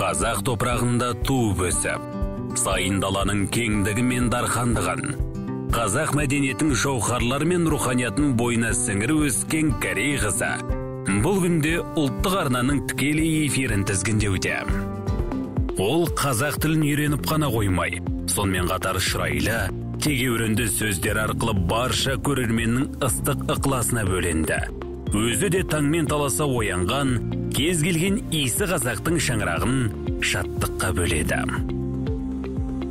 Қазақ топырағында туып өсіп, сайын даланың кеңдігі мен дархандығын, қазақ мәдениетінің жауһарлары мен руханиятын бойына сіңіріп өскен Корей қызы бұл күнде ұлттық арнаның тікелей эфирін тізгіндеуде. Ол қазақ тілін үйреніп қана қоймай, сонымен қатар шырайлы, тегеурінді сөздер арқылы барша көрерменнің ыстық ықыласына бөленді. Өзі де таңмен таласа оянған, кез келген иісі қазақтың шаңырағын шаттыққа бөледі.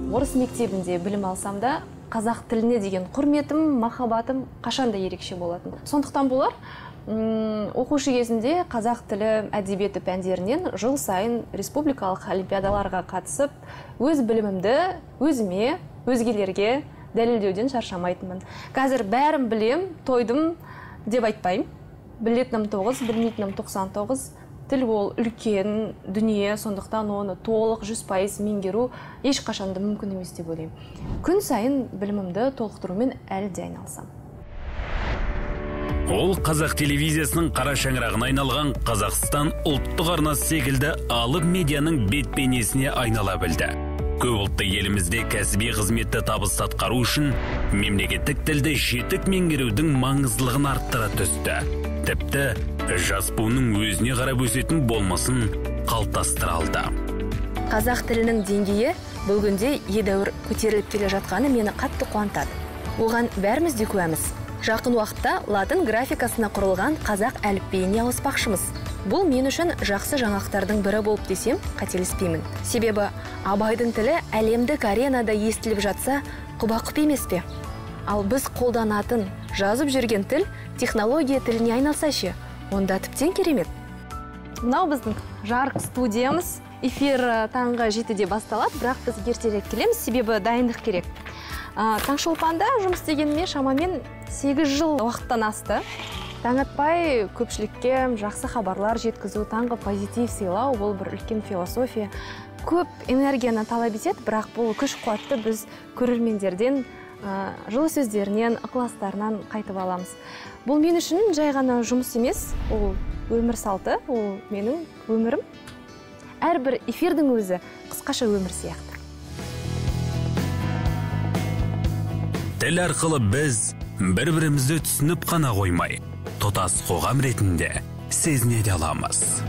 Орыс мектебінде білім алсам да, қазақ тіліне деген құрметім, махаббатым қашанда ерекше болатын. Сондықтан болар, оқушы кезінде қазақ тілі әдебиеті пәндерінен жыл сайын республикалық олимпиадаларға қатысып, өз білімімді өзіме, өзгелерге дәлелдеуден шаршамайтынмын. Қазір бәрін білем, тойдым деп айтпаймын. Білетінім 9, білмейтінім 99. Тіл ол үлкен дүние, сондықтан оны толық 100% меңгеру ешқашанда мүмкін емес деп ойлаймын. Күн сайын білімімді толықтырумен әлі де айналсам. Ол қазақ телевизиясының қара шаңырағына айналған Қазақстан ұлттық арнасы секілді алып медианың бет-бейнесіне айнала білді. Көпұлтты елімізде кәсіби қызметті табысты атқару үшін мемлекеттік тілді жетік меңгерудің маңыздылығын арттыра түсті. Тіпті жас буынның өзіне қарап өсетін болмасын қалыптастыра алды. Қазақ тілінің деңгейі бұл күнде едәуір көтеріліп келе жатқаны мені қатты қуантады. Оған бәріміз де куәміз. Жақын уақытта латын графикасына құрылған қазақ әліпбиіне ауыспақшымыз. Бұл мен үшін жақсы жаңалықтардың бірі болып десем, қателеспеймін. Себебі абайдың тілі әлемдік аренада естіліп жатса, құба-құп емес пе? Ал біз қолданатын, жазып жүрген тіл технология тіліне айналса ше, онда тіптен керемет. Мынау біздің жарық студиямыз. Эфир таңғы 7-де басталады, бірақ біз ертерек келеміз, себебі дайындық керек. Таңшолпанда жұмыс дегенме шамамен 8 жыл уақыттан асты. Таң атпай көпшілікке жақсы хабарлар жеткізу, таңғы позитив сыйлау, бұл бір үлкен философия. Көп энергияны талап етеді, бірақ бұл күш қуатты біз көрермендерден жылы сөздерінен, ықыластарынан қайтып аламыз. Бұл мен үшін жай ғана жұмыс емес, ол өмір салты, ол менің өмірім. Әрбір эфирдің өзі қысқаша өмір сияқты. Тіл арқылы біз бір-бірімізді түсініп қана қоймай, тұтас қоғам ретінде сезіне де аламыз.